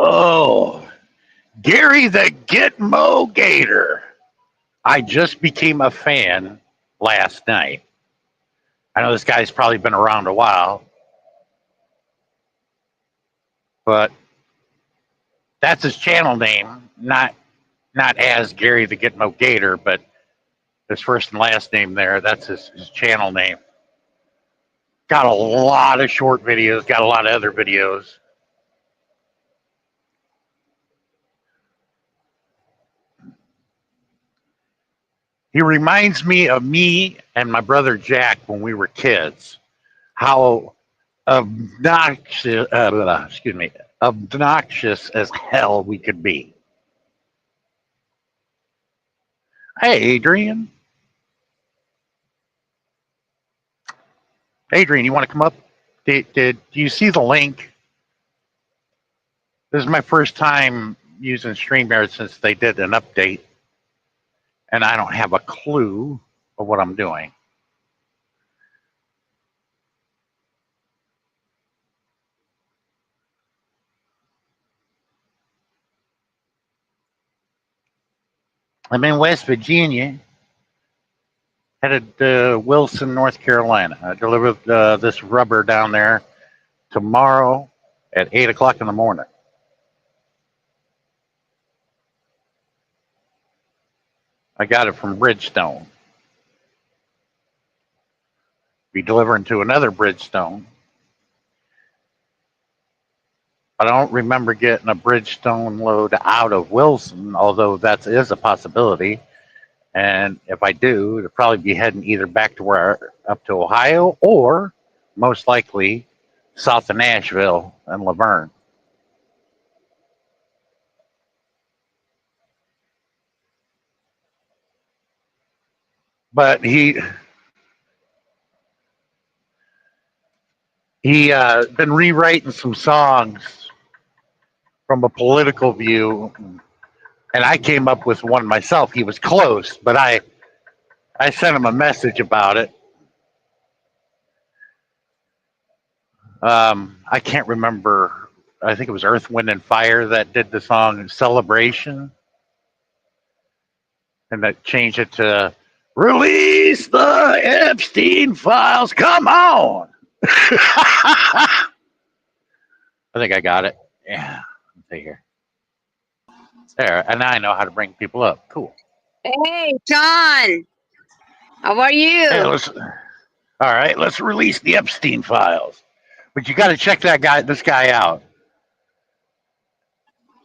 Oh, Gary the Guantanamo Gator. I just became a fan last night. I know this guy's probably been around a while, but that's his channel name, not as Gary the Guantanamo Gator, but his first and last name there. That's his channel name. Got a lot of short videos, got a lot of other videos. He reminds me of me and my brother Jack when we were kids. How obnoxious as hell we could be. Hey, Adrian. Adrian, you want to come up? Do you see the link? This is my first time using StreamYard since they did an update, and I don't have a clue of what I'm doing. I'm in West Virginia, headed to Wilson, North Carolina. I delivered this rubber down there tomorrow at 8 o'clock in the morning. I got it from Bridgestone. Be delivering to another Bridgestone. I don't remember getting a Bridgestone load out of Wilson, although that is a possibility. And if I do, it'll probably be heading either back to up to Ohio or most likely south of Nashville and Laverne. But he been rewriting some songs from a political view, and I came up with one myself. He was close, but I sent him a message about it. I can't remember. I think it was Earth, Wind, and Fire that did the song Celebration, and that changed it to Release the Epstein Files. Come on. I think I got it. Yeah, let's see here. There, and now I know how to bring people up. Cool. Hey, John. How are you? Hey, all right, let's release the Epstein Files. But you got to check this guy out.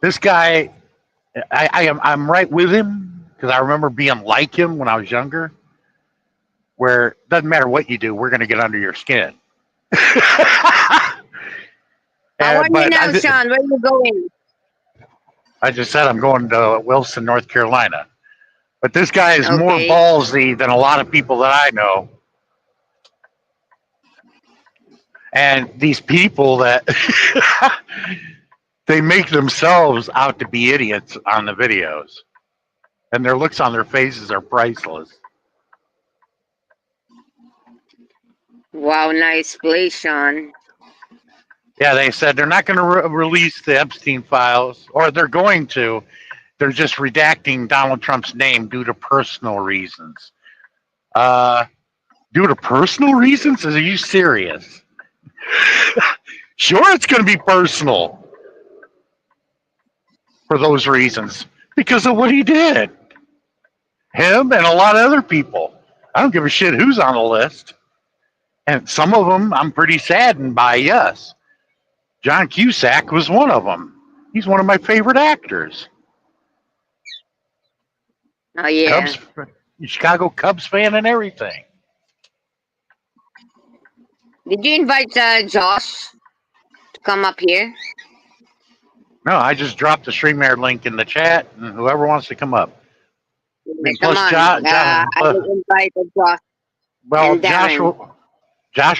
This guy, I'm right with him because I remember being like him when I was younger. Where it doesn't matter what you do, we're going to get under your skin. How are you now, Sean? Where are you going? I just said I'm going to Wilson, North Carolina. But this guy is more ballsy than a lot of people that I know. And these people that they make themselves out to be idiots on the videos. And their looks on their faces are priceless. Wow, nice place, Sean. Yeah, they said they're not going to release the Epstein files, or they're going to. They're just redacting Donald Trump's name due to personal reasons. Due to personal reasons? Are you serious? Sure, it's going to be personal for those reasons because of what he did. Him and a lot of other people. I don't give a shit who's on the list. And some of them I'm pretty saddened by, yes. John Cusack was one of them. He's one of my favorite actors. Oh, yeah. Chicago Cubs fan and everything. Did you invite Josh to come up here? No, I just dropped the StreamYard link in the chat, and whoever wants to come up. Come on. I will invite Josh. Well, Josh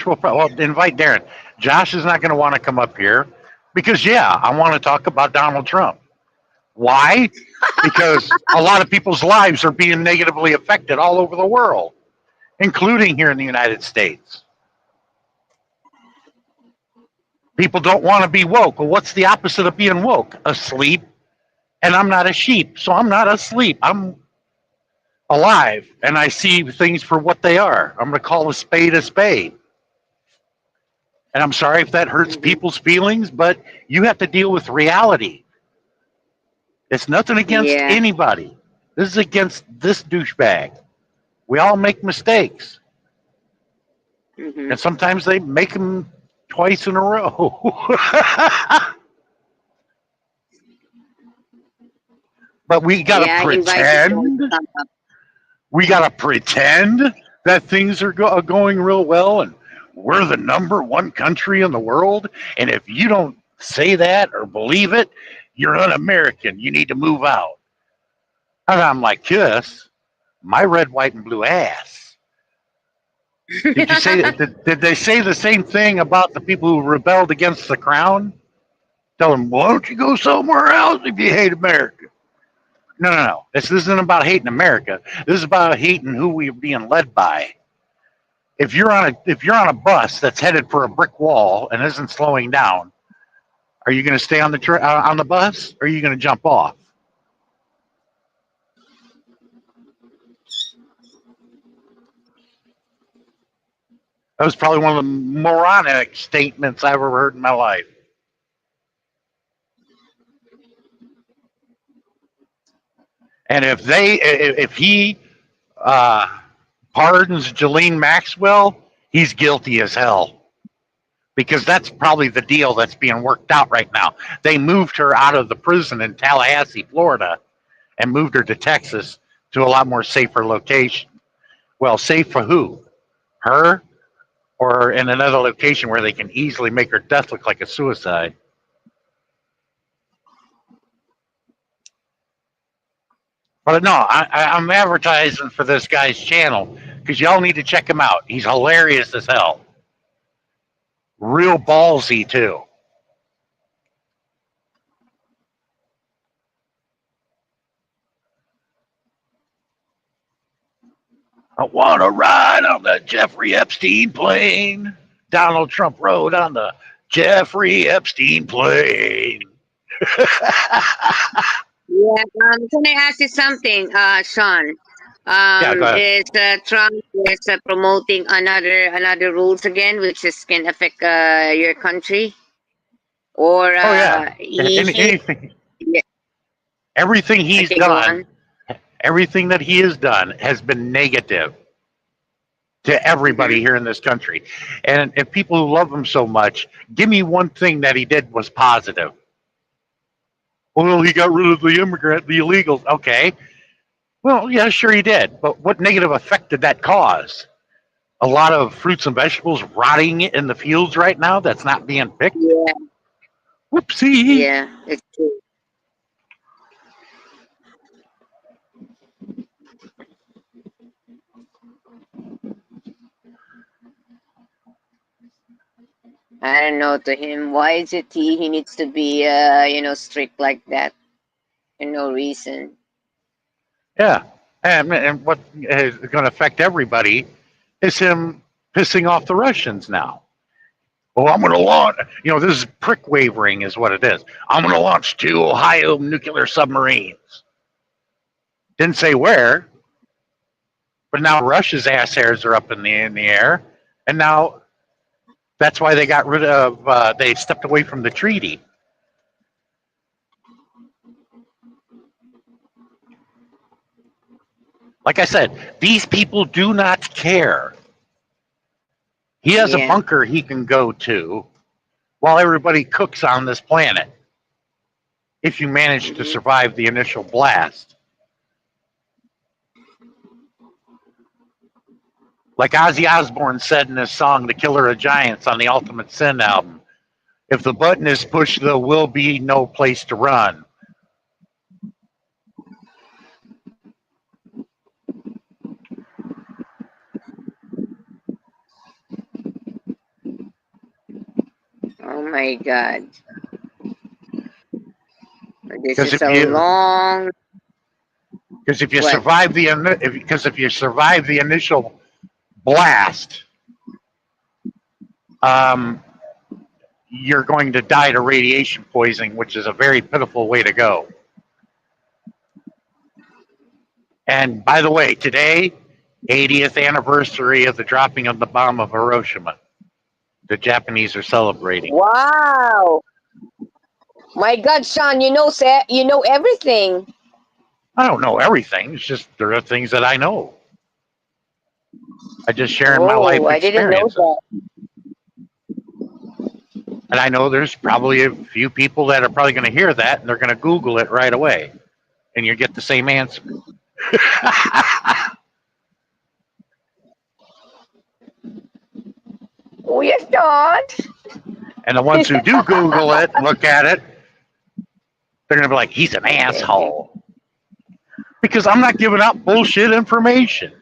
will invite Darren. Josh is not going to want to come up here because, yeah, I want to talk about Donald Trump. Why? Because a lot of people's lives are being negatively affected all over the world, including here in the United States. People don't want to be woke. Well, what's the opposite of being woke? Asleep. And I'm not a sheep, so I'm not asleep. I'm alive, and I see things for what they are. I'm going to call a spade a spade. And I'm sorry if that hurts Mm-hmm. people's feelings, but you have to deal with reality. It's nothing against Yeah. anybody. This is against this douchebag. We all make mistakes, Mm-hmm. and sometimes they make them twice in a row. But we gotta Yeah. I invite you to pretend. come up. We gotta pretend that things are going real well, and we're the number one country in the world. And if you don't say that or believe it, you're un-American. You need to move out. And I'm like, kiss my red, white, and blue ass. Did they say the same thing about the people who rebelled against the crown? Tell them, why don't you go somewhere else if you hate America? No, no, no. This isn't about hating America. This is about hating who we're being led by. If you're on a bus that's headed for a brick wall and isn't slowing down, are you going to stay on the bus, or are you going to jump off? That was probably one of the moronic statements I've ever heard in my life. And if he uh, pardons Ghislaine Maxwell, he's guilty as hell, because that's probably the deal that's being worked out right now. They moved her out of the prison in Tallahassee, Florida, and moved her to Texas to a lot more safer location. Well, safe for who? Her, or in another location where they can easily make her death look like a suicide. But no, I'm advertising for this guy's channel because y'all need to check him out. He's hilarious as hell. Real ballsy, too. I want to ride on the Jeffrey Epstein plane. Donald Trump rode on the Jeffrey Epstein plane. Yeah. Can I ask you something, Sean? Yeah, go ahead. Is Trump is promoting another rules again, which is can affect your country, or Oh, yeah. he Anything, yeah, everything he's okay, go done, on. everything that he has done has been negative to everybody Mm-hmm. here in this country. And if people who love him so much, give me one thing that he did was positive. Well, he got rid of the illegals. Okay. Well, yeah, sure he did. But what negative effect did that cause? A lot of fruits and vegetables rotting in the fields right now that's not being picked. Yeah, Whoopsie. yeah, it's true. I don't know to him. Why is it he needs to be strict like that for no reason? Yeah. And what is going to affect everybody is him pissing off the Russians now. Oh, I'm going to launch, this is prick wavering, is what it is. I'm going to launch 2 Ohio nuclear submarines. Didn't say where, but now Russia's ass hairs are up in the air. And now that's why they got rid of, they stepped away from the treaty. Like I said, these people do not care. He has a Yeah. bunker he can go to while everybody cooks on this planet if you manage to Mm-hmm. survive the initial blast. Like Ozzy Osbourne said in his song "The Killer of Giants" on the Ultimate Sin album, if the button is pushed, there will be no place to run. Oh my God, this Because is if a you long because if you what? survive the initial blast, um, you're going to die to radiation poisoning, which is a very pitiful way to go. And by the way, today, 80th anniversary of the dropping of the bomb of Hiroshima. The Japanese are celebrating. Wow. My God, Sean, you know everything. I don't know everything. It's just there are things that I know. I just sharing my Oh, life I didn't know experiences. that. And I know there's probably a few people that are probably going to hear that and they're going to Google it right away. And you get the same answer. Oh, yes, not. And the ones who do Google it, look at it, they're going to be like, he's an Okay. asshole. Because I'm not giving out bullshit information.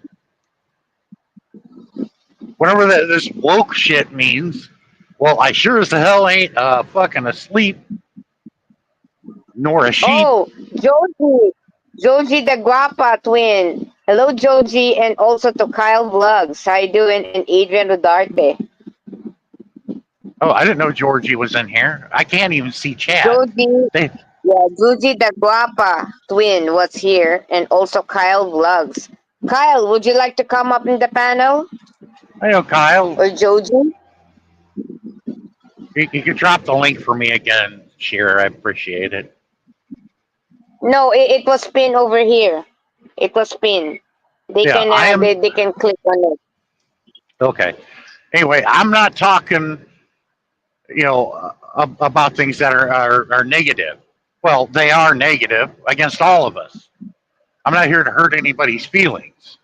Whatever this woke shit means, well, I sure as the hell ain't fucking asleep nor a sheep. Oh, Joji the Guapa twin. Hello, Joji, and also to Kyle Vlogs. How you doing? And Adrian Rodarte. Oh, I didn't know Georgie was in here. I can't even see chat. Joji, They, yeah, Joji the Guapa twin was here, and also Kyle Vlogs. Kyle, would you like to come up in the panel? I know Kyle. Or Joji? You could drop the link for me again, Shearer. I appreciate it. No, it was pinned over here. It was pinned. They Yeah, can I am. they can click on it. Okay. Anyway, I'm not talking, about things that are negative. Well, they are negative against all of us. I'm not here to hurt anybody's feelings.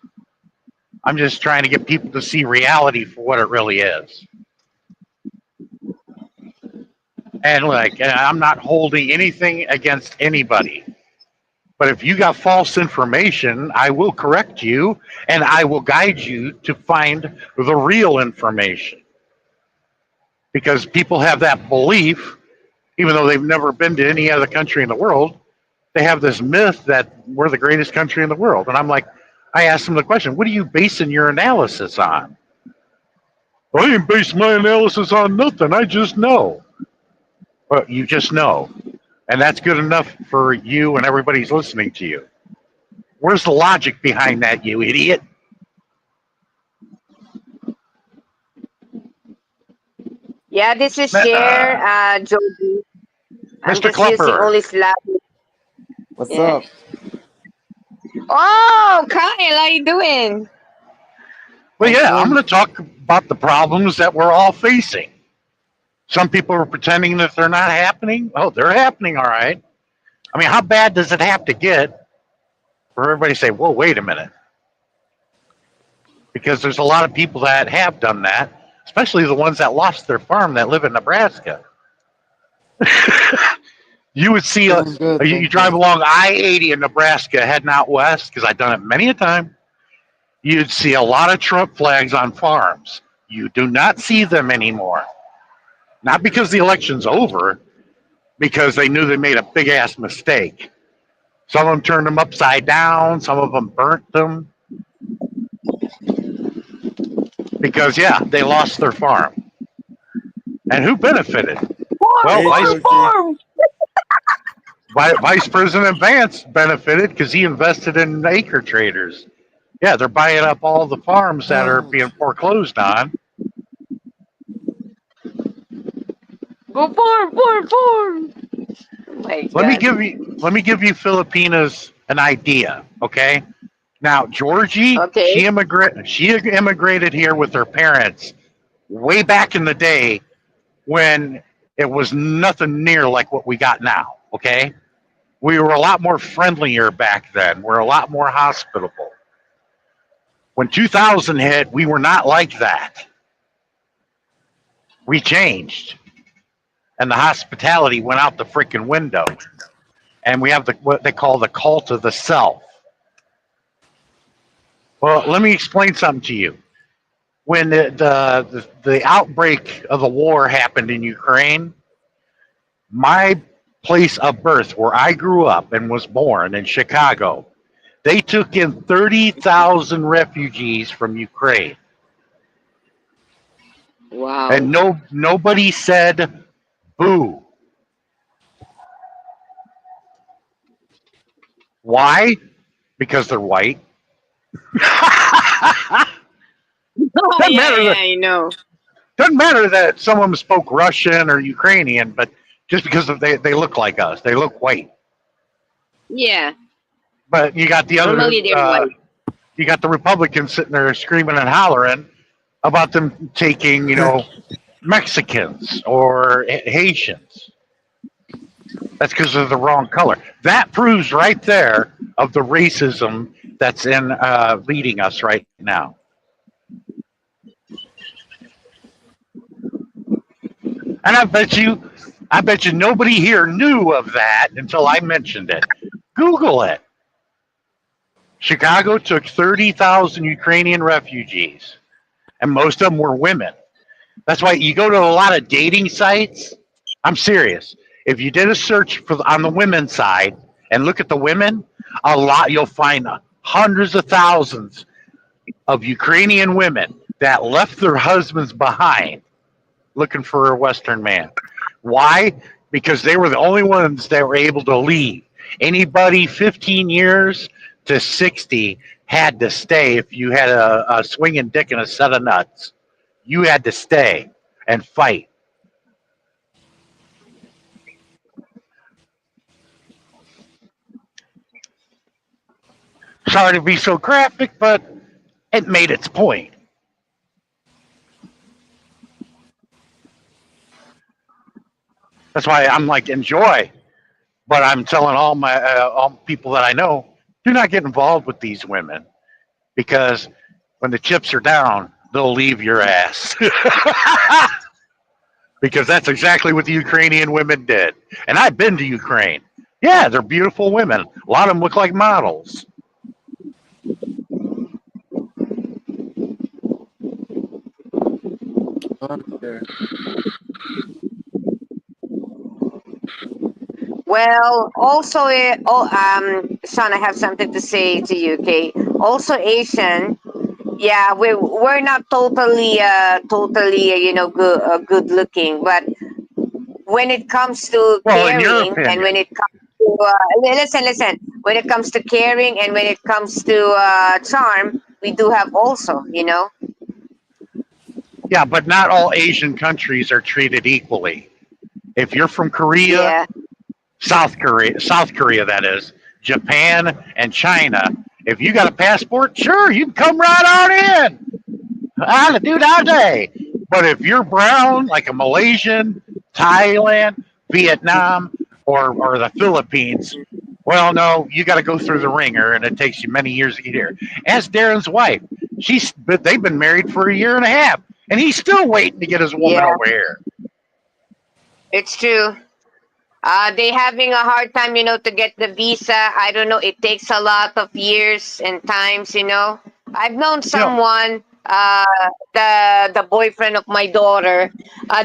I'm just trying to get people to see reality for what it really is. And I'm not holding anything against anybody. But if you got false information, I will correct you and I will guide you to find the real information. Because people have that belief, even though they've never been to any other country in the world, they have this myth that we're the greatest country in the world. And I'm like, I asked them the question, what are you basing your analysis on? Well, I ain't basing my analysis on nothing. I just know. Well, you just know. And that's good enough for you and everybody's listening to you. Where's the logic behind that, you idiot? Yeah, this is share, Joji. I'm Mr. just using Klepper. only Slack. What's Yeah. up? Oh, Kyle, how you doing? Well, yeah, I'm Good. going to talk about the problems that we're all facing. Some people are pretending that they're not happening. Oh, they're happening, all right. I mean, how bad does it have to get for everybody to say, whoa, wait a minute? Because there's a lot of people that have done that, especially the ones that lost their farm that live in Nebraska. You would see, Doing good, you thank drive you. along I-80 in Nebraska heading out west, because I've done it many a time. You'd see a lot of Trump flags on farms. You do not see them anymore. Not because the election's over, because they knew they made a big ass mistake. Some of them turned them upside down, some of them burnt them. Because, yeah, they lost their farm. And who benefited? Well, Hey, Joji. Vice President Vance benefited because he invested in acre traders. Yeah, they're buying up all the farms that are being foreclosed on. Go farm. My Let me God. give you Filipinas an idea, okay? Now, Georgie, Okay. she immigrated here with her parents way back in the day when it was nothing near like what we got now, okay? We were a lot more friendlier back then. We're a lot more hospitable. When 2000 hit, we were not like that. We changed. And the hospitality went out the freaking window. And we have what they call the cult of the self. Well, let me explain something to you. When the outbreak of the war happened in Ukraine, my place of birth, where I grew up and was born in Chicago, they took in 30,000 refugees from Ukraine. Wow. And nobody said Who? Why? Because they're white. Oh doesn't yeah, matter yeah, that I know. doesn't matter that some of them spoke Russian or Ukrainian, but just because they look like us, they look white. Yeah, But you got the other, normally they're white. you got the Republicans sitting there screaming and hollering about them taking, Mexicans or Haitians. That's because of the wrong color. That proves right there of the racism that's in leading us right now. And I bet you nobody here knew of that until I mentioned it. Google it. Chicago took 30,000 Ukrainian refugees, and most of them were women. That's why you go to a lot of dating sites. I'm serious. If you did a search on the women's side and look at the women, a lot you'll find hundreds of thousands of Ukrainian women that left their husbands behind looking for a Western man. Why? Because they were the only ones that were able to leave. Anybody 15 years to 60 had to stay if you had a swinging dick and a set of nuts. You had to stay and fight. Sorry to be so graphic, but it made its point. That's why I'm like, enjoy. But I'm telling all people that I know, do not get involved with these women because when the chips are down, they'll leave your ass. Because that's exactly what the Ukrainian women did. And I've been to Ukraine. Yeah, they're beautiful women. A lot of them look like models. Okay. Well, also, Sean, I have something to say to you. Okay, also Asian. Yeah, we're not totally good looking, but when it comes to Well, in your caring and when opinion. it comes to listen, when it comes to caring and when it comes to charm, we do have also, Yeah, but not all Asian countries are treated equally. If you're from Korea, yeah, South Korea, that is, Japan, and China, if you got a passport, sure, you can come right on in. How to do that day. But if you're brown, like a Malaysian, Thailand, Vietnam, or the Philippines, well, no, you got to go through the ringer, and it takes you many years to get here. Ask Darren's wife. They've been married for a year and a half, and he's still waiting to get his woman yeah, over here. it's true. They having a hard time, to get the visa. I don't know. It takes a lot of years and times, I've known You know, someone, the boyfriend of my daughter.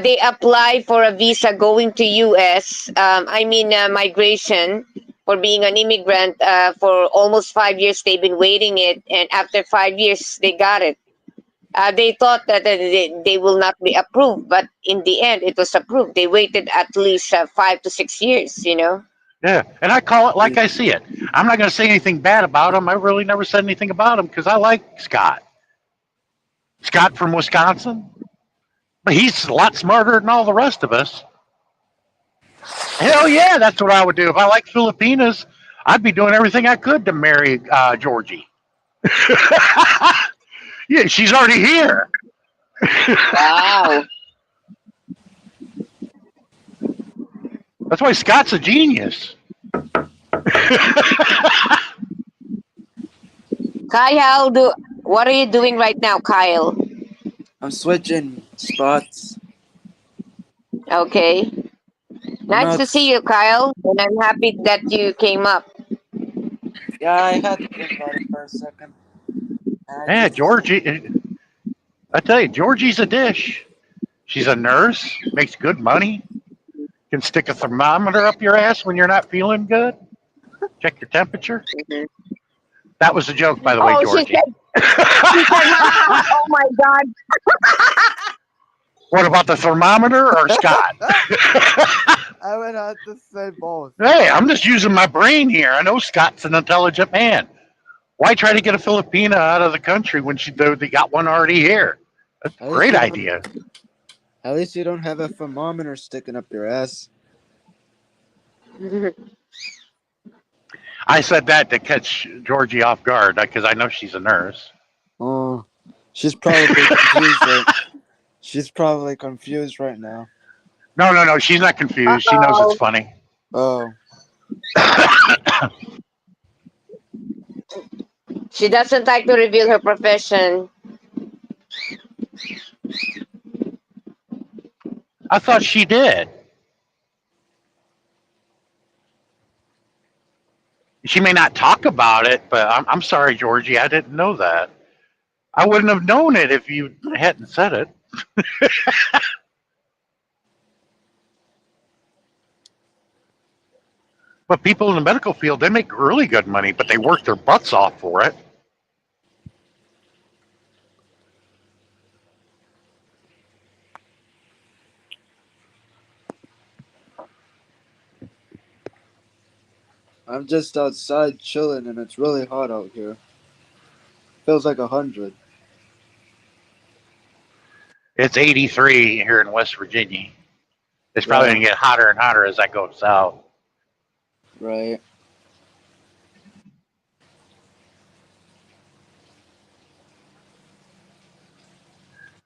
They apply for a visa going to U.S. Migration for being an immigrant. For almost 5 years, they've been waiting it, and after 5 years, they got it. They thought that they will not be approved, but in the end, it was approved. They waited at least 5 to 6 years. yeah, and I call it like I see it. I'm not going to say anything bad about him. I really never said anything about him because I like Scott. Scott from Wisconsin, but he's a lot smarter than all the rest of us. Hell yeah, that's what I would do. If I like Filipinas, I'd be doing everything I could to marry Georgie. Yeah, she's already here. Wow. That's why Scott's a genius. Kyle, what are you doing right now, Kyle? I'm switching spots. Okay. I'm Nice to not. see you, Kyle. And I'm happy that you came up. Yeah, I had to think about it for a second. I Yeah, just. Georgie. I tell you, Georgie's a dish. She's a nurse, makes good money, can stick a thermometer up your ass when you're not feeling good, check your temperature. Mhm. That was a joke, by the way, Oh, she Georgie. said, oh my God. What about the thermometer or Scott? I would have to say both. Hey, I'm just using my brain here. I know Scott's an intelligent man. Why try to get a Filipina out of the country when they got one already here? That's a At least great you don't. idea. At least you don't have a thermometer sticking up your ass. I said that to catch Georgie off guard because I know she's a nurse. Oh, she's probably confused. She's probably confused right now. No. She's not confused. She knows it's Uh-oh. funny. Oh, She doesn't like to reveal her profession. I thought she did. She may not talk about it, but I'm sorry, Georgie. I didn't know that. I wouldn't have known it if you hadn't said it. But people in the medical field, they make really good money, but they work their butts off for it. I'm just outside chilling, and it's really hot out here. Feels like 100. It's 83 here in West Virginia. It's probably Yeah. going to get hotter and hotter as I go south. Right.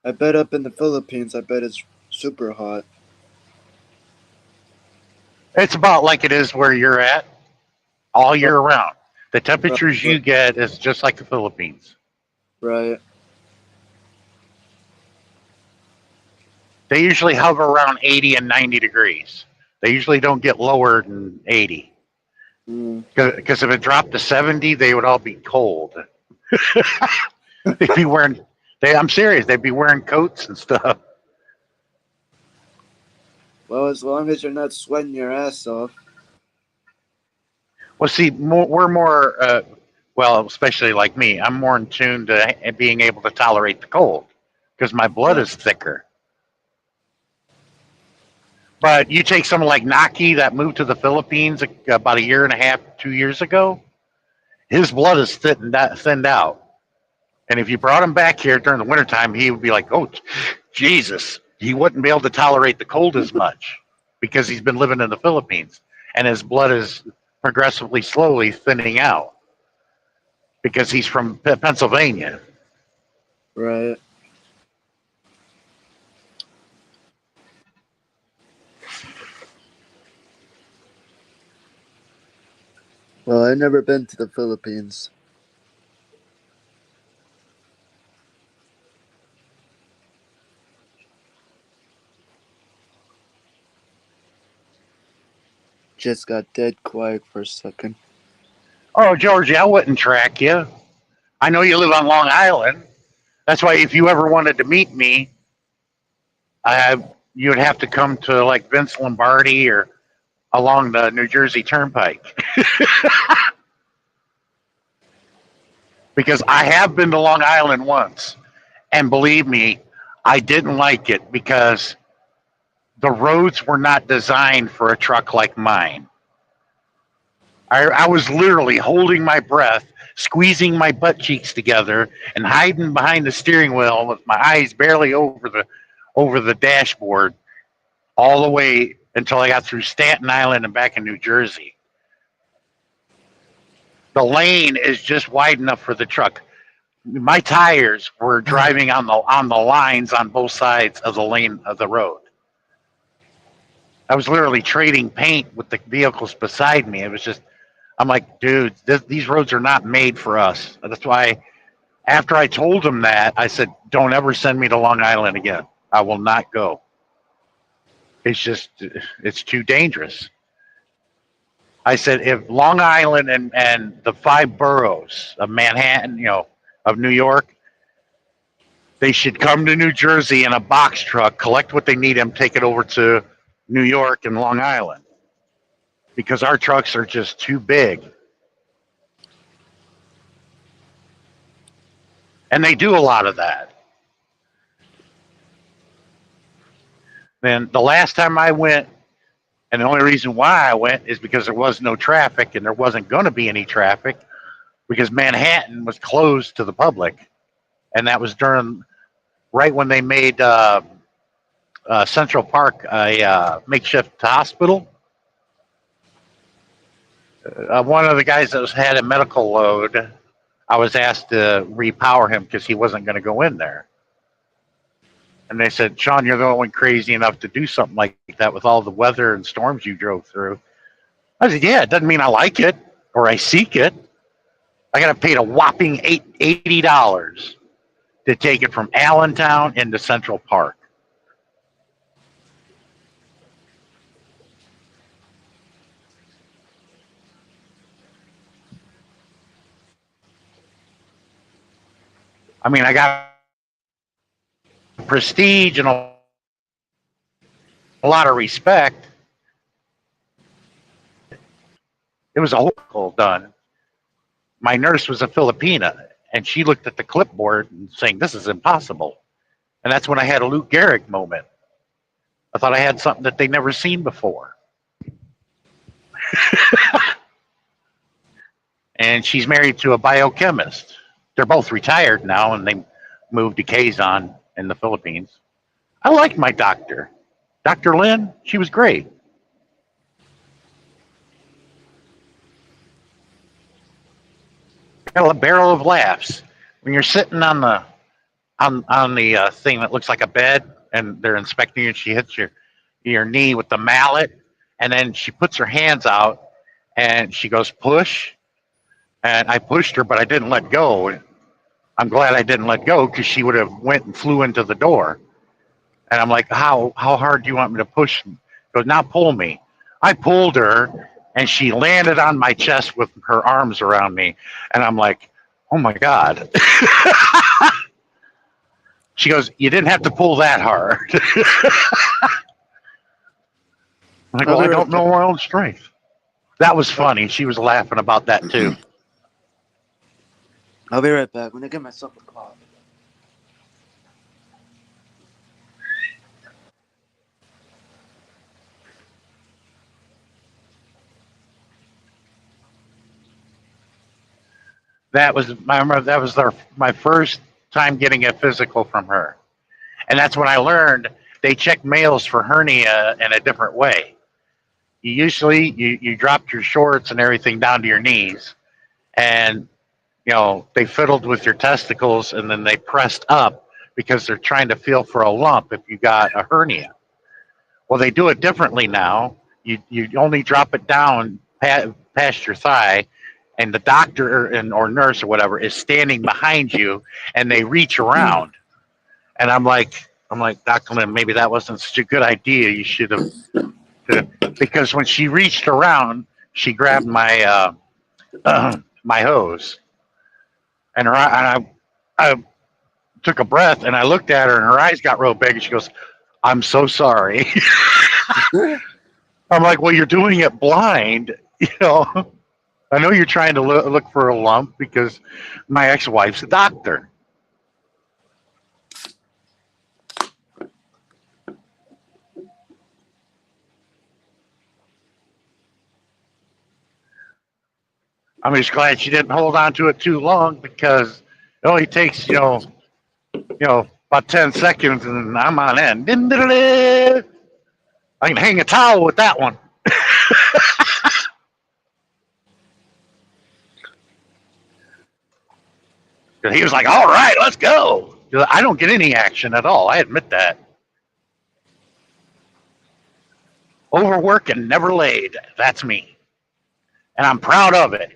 I bet up in the Philippines, I bet it's super hot. It's about like it is where you're at all year round. The temperatures you get is just like the Philippines. Right. They usually hover around 80 and 90 degrees. They usually don't get lower than 80. Mm. Because if it dropped to 70, they would all be cold. They'd be wearing, I'm serious, they'd be wearing coats and stuff. Well, as long as you're not sweating your ass off. Well, see, we're more, well, especially like me, I'm more in tune to being able to tolerate the cold because my blood is thicker. But you take someone like Naki that moved to the Philippines about a year and a half, 2 years ago, his blood is thinned out. And if you brought him back here during the wintertime, he would be like, oh, Jesus. He wouldn't be able to tolerate the cold as much because he's been living in the Philippines. And his blood is progressively, slowly thinning out because he's from Pennsylvania. Right. Well, I've never been to the Philippines. Just got dead quiet for a second. Oh, Georgie, I wouldn't track you. I know you live on Long Island. That's why if you ever wanted to meet me, you would have to come to like Vince Lombardi or along the New Jersey Turnpike. Because I have been to Long Island once, and believe me, I didn't like it because the roads were not designed for a truck like mine. I was literally holding my breath, squeezing my butt cheeks together, and hiding behind the steering wheel with my eyes barely over the dashboard, all the way until I got through Staten Island and back in New Jersey. The lane is just wide enough for the truck. My tires were driving on the lines on both sides of the lane of the road. I was literally trading paint with the vehicles beside me. It was just, I'm like, dude, these roads are not made for us. That's why after I told him that, I said, don't ever send me to Long Island again. I will not go. It's too dangerous. I said, if Long Island and the 5 boroughs of Manhattan, of New York, they should come to New Jersey in a box truck, collect what they need, and take it over to New York and Long Island because our trucks are just too big. And they do a lot of that. Then the last time I went, and the only reason why I went is because there was no traffic and there wasn't going to be any traffic because Manhattan was closed to the public, and that was during right when they made Central Park a makeshift hospital. One of the guys that had a medical load, I was asked to repower him because he wasn't going to go in there. And they said, Sean, you're the only one crazy enough to do something like that with all the weather and storms you drove through. I said, yeah, it doesn't mean I like it or I seek it. I got paid a whopping $80 to take it from Allentown into Central Park. I mean, I got prestige and a lot of respect. It was a whole done. My nurse was a Filipina, and she looked at the clipboard and saying, "This is impossible." And that's when I had a Luke Gehrig moment. I thought I had something that they'd never seen before. And she's married to a biochemist. They're both retired now, and they moved to Quezon in the Philippines. I liked my doctor. Dr. Lynn, she was great. Got a barrel of laughs. When you're sitting on the thing that looks like a bed, and they're inspecting you, and she hits your knee with the mallet, and then she puts her hands out, and she goes push, and I pushed her, but I didn't let go. I'm glad I didn't let go because she would have went and flew into the door. And I'm like, how hard do you want me to push? She goes, now pull me. I pulled her, and she landed on my chest with her arms around me, and I'm like, oh my god. She goes, you didn't have to pull that hard. I'm like, well, I don't know my own strength. That was funny. She was laughing about that too. I'll be right back. I'm gonna get myself a coffee. That was my first time getting a physical from her, and that's when I learned they check males for hernia in a different way. You dropped your shorts and everything down to your knees, and they fiddled with your testicles, and then they pressed up because they're trying to feel for a lump if you got a hernia. Well, they do it differently now. You only drop it down past your thigh, and the doctor or nurse or whatever is standing behind you, and they reach around. And I'm like, Dr. Lynn, maybe that wasn't such a good idea. You should have, because when she reached around, she grabbed my my hose, and I took a breath, and I looked at her, and her eyes got real big, and she goes, "I'm so sorry." I'm like, well, you're doing it blind, I know you're trying to look for a lump because my ex-wife's a doctor. I'm just glad she didn't hold on to it too long because it only takes, about 10 seconds and I'm on end. I can hang a towel with that one. He was like, all right, let's go. I don't get any action at all. I admit that. Overwork and never laid. That's me. And I'm proud of it.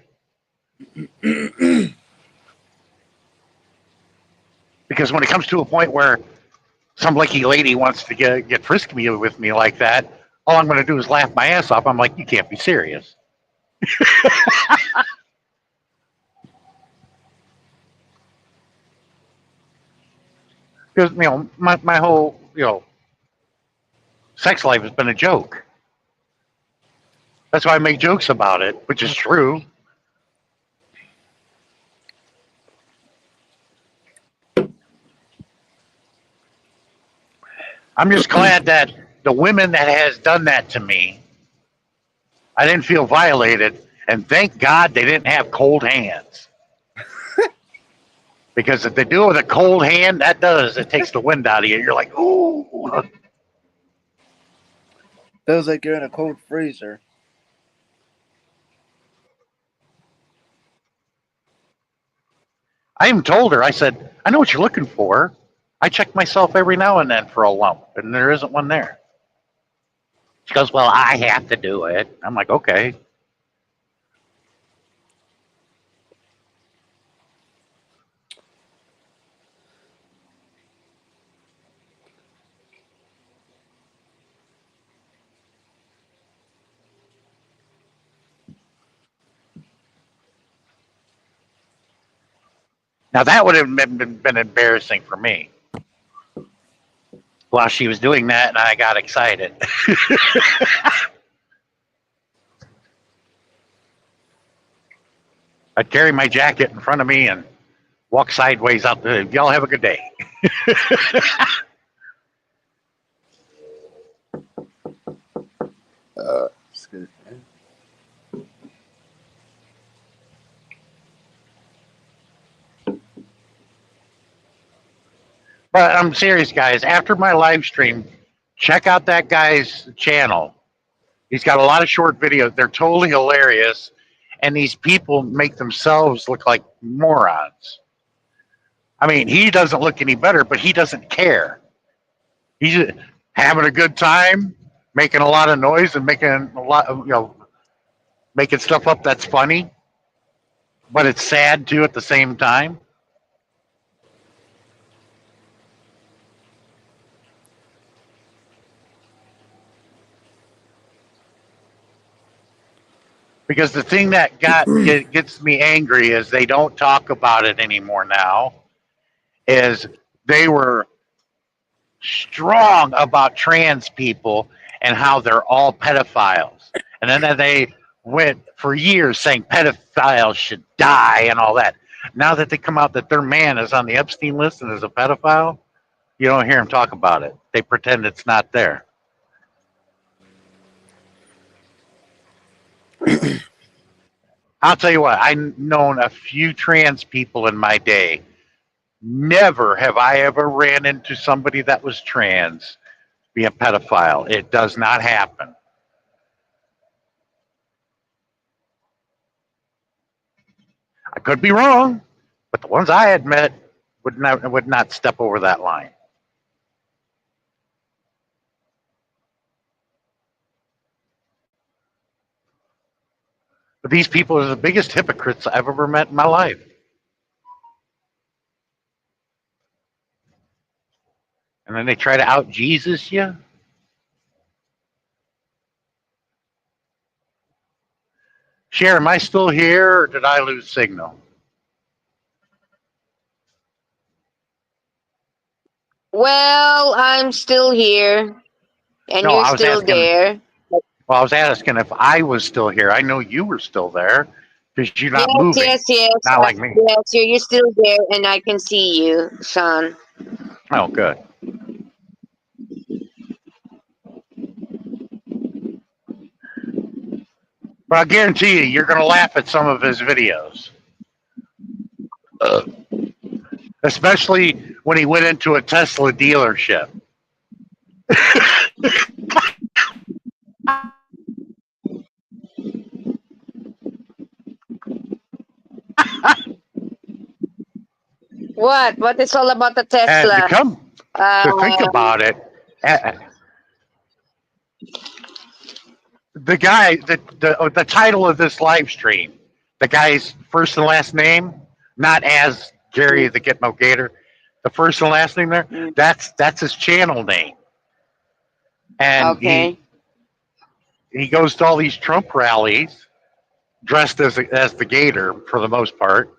Because when it comes to a point where some lucky lady wants to get frisky with me like that, all I'm going to do is laugh my ass off. I'm like, you can't be serious. Because my whole sex life has been a joke. That's why I make jokes about it, which is true. I'm just glad that the women that has done that to me, I didn't feel violated, and thank God they didn't have cold hands. Because if they do it with a cold hand, it takes the wind out of you. You're like, ooh. Feels like you're in a cold freezer. I even told her, I said, I know what you're looking for. I check myself every now and then for a lump, and there isn't one there. She goes, well, I have to do it. I'm like, okay. Now, that would have been embarrassing for me. While she was doing that, and I got excited. I'd carry my jacket in front of me and walk sideways out the. Y'all have a good day. Excuse me. But I'm serious, guys. After my live stream, check out that guy's channel. He's got a lot of short videos. They're totally hilarious. And these people make themselves look like morons. I mean, he doesn't look any better, but he doesn't care. He's just having a good time, making a lot of noise and making a lot of, making stuff up that's funny, but it's sad too at the same time. Because the thing that gets me angry is they don't talk about it anymore now. Is they were strong about trans people and how they're all pedophiles, and then they went for years saying pedophiles should die and all that. Now that they come out that their man is on the Epstein list and is a pedophile, you don't hear them talk about it. They pretend it's not there. I'll tell you what, I've known a few trans people in my day. Never have I ever ran into somebody that was trans be a pedophile. It does not happen. I could be wrong, but the ones I had met would not step over that line. But these people are the biggest hypocrites I've ever met in my life. And then they try to out Jesus you. Cher, am I still here or did I lose signal? Well, I'm still here, and No, you're I was still asking. there. Well, I was asking if I was still here. I know you were still there because you're not Yes, moving. yes. Not like me. Yes, you're still there, and I can see you, son. Oh, good. But I guarantee you're going to laugh at some of his videos. Especially when he went into a Tesla dealership. What? What is all about the And to Tesla? come to think about it, uh, the guy, the title of this live stream, the guy's first and last name, not as Gary the Guantanamo Gator, the first and last name there, that's his channel name. And Okay. he goes to all these Trump rallies dressed as the Gator for the most part,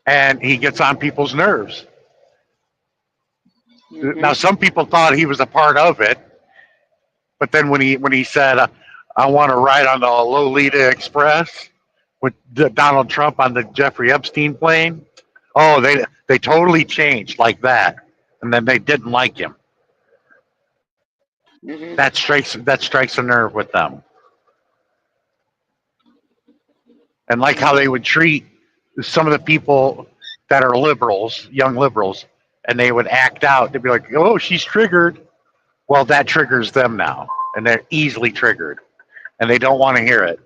and he gets on people's nerves. Now, some people thought he was a part of it, but then when he said, "I want to ride on the Lolita Express with Donald Trump on the Jeffrey Epstein plane," oh, they totally changed like that, and then they didn't like him. Hmm. That strikes a nerve with them. And like how they would treat some of the people that are liberals, young liberals, and they would act out. They'd be like, "Oh, she's triggered." Well, that triggers them now, and they're easily triggered, and they don't want to hear it.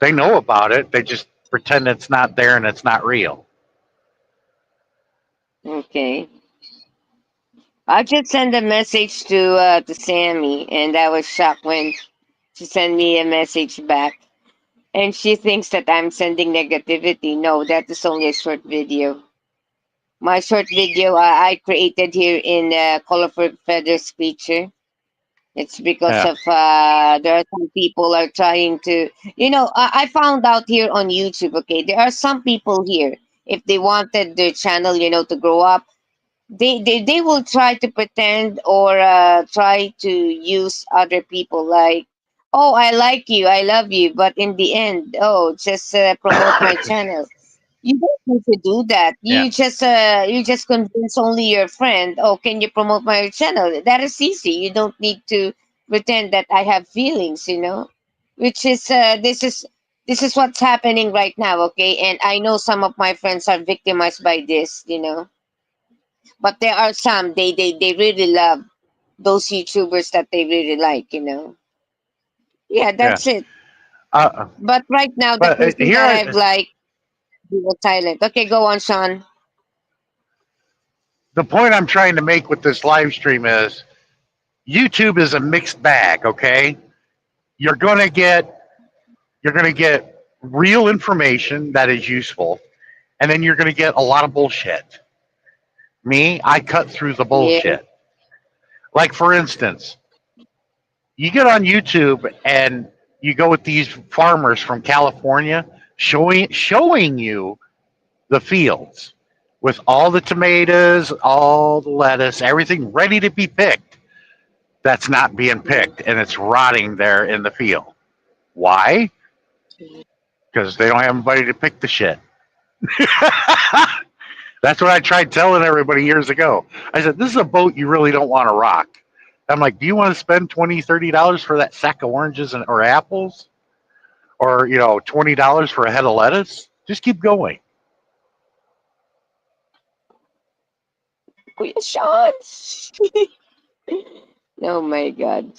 They know about it. They just pretend it's not there and it's not real. Okay. I just sent a message to Sammy, and I was shocked when she sent me a message back. And she thinks that I'm sending negativity. No, that is only a short video. My short video I created here in Colorful Feathers feature. It's because Yeah, of there are some people are trying to, I found out here on YouTube. Okay, there are some people here. If they wanted their channel, to grow up, they will try to pretend or try to use other people like, oh, I like you, I love you, but in the end, oh, just promote my channel. You don't need to do that. yeah, You just convince only your friend, oh, can you promote my channel? That is easy. You don't need to pretend that I have feelings. Which is this is what's happening right now, okay? And I know some of my friends are victimized by this. But there are some they really love those YouTubers that they really like. Yeah, yeah. that's it. Uh, But right now the but person here, that I've liked, he was silent. Okay, go on, Sean. the point I'm trying to make with this live stream is YouTube is a mixed bag. Okay, you're gonna get you're gonna get real information that is useful, and then you're gonna get a lot of bullshit. Me, I cut through the Yeah. bullshit. Like for instance, you get on YouTube and you go with these farmers from California showing you the fields with all the tomatoes, all the lettuce, everything ready to be picked. That's not being picked and it's rotting there in the field. Why? Because they don't have anybody to pick the shit. That's what I tried telling everybody years ago. I said, this is a boat you really don't want to rock. I'm like, do you want to spend $20, $30 for that sack of oranges or apples? Or, $20 for a head of lettuce? Just keep going. Kuya Sean. Oh my God.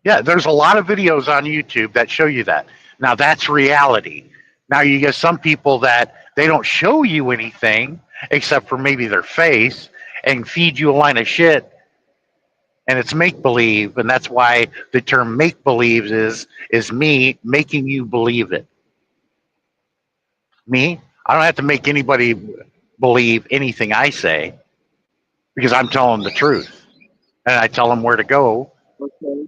Yeah, there's a lot of videos on YouTube that show you that. Now that's reality. Now you get some people that they don't show you anything except for maybe their face and feed you a line of shit and it's make believe and that's why the term make believe is me making you believe it. Me, I don't have to make anybody believe anything I say because I'm telling the truth and I tell them where to go Okay.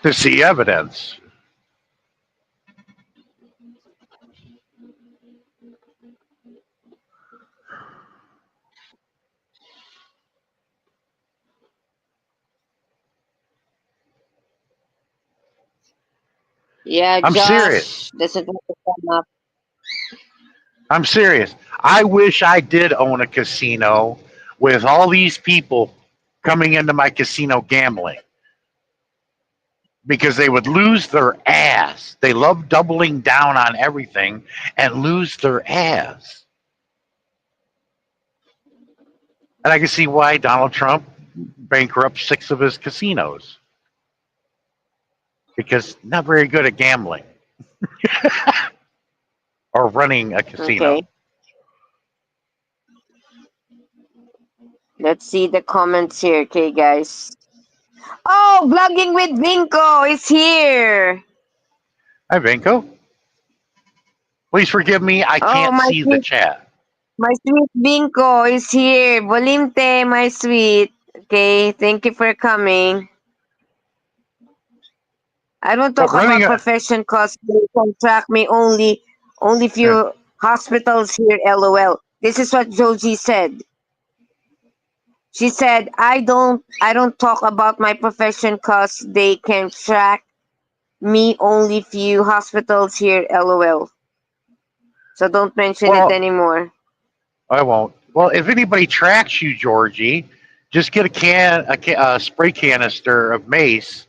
to see evidence. Yeah, I'm serious. Josh doesn't want to come up. I'm serious. I wish I did own a casino with all these people coming into my casino gambling because they would lose their ass. They love doubling down on everything and lose their ass. And I can see why Donald Trump bankrupted 6 of his casinos because not very good at gambling or running a Okay. casino. Let's see the comments here, okay, guys. Oh, vlogging with Vinko is here. Hi, Venko. Please forgive me. I Oh, can't see the chat. my sweet Vinko is here. Bolimte, my sweet. Okay, thank you for coming. I don't But talk running about a profession cause they contract me only yeah. few hospitals here, LOL. This is what Joji said. She said, I don't talk about my profession cause they can track me only few hospitals here, LOL. So don't mention it Well, anymore. I won't. Well, if anybody tracks you, Georgie, Just get a spray canister of mace,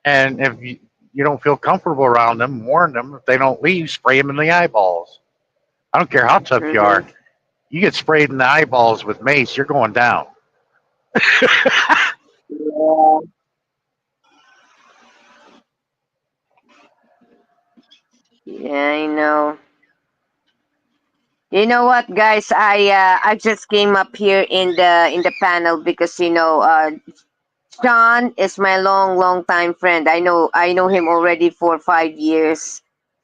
and if you don't feel comfortable around them, warn them. If they don't leave, spray them in the eyeballs. I don't care how tough you are. Mm-hmm. You get sprayed in the eyeballs with mace, you're going down. Yeah. Yeah, I know. You know what, guys? I just came up here in the panel because Sean is my long time friend. I know him already for 5 years,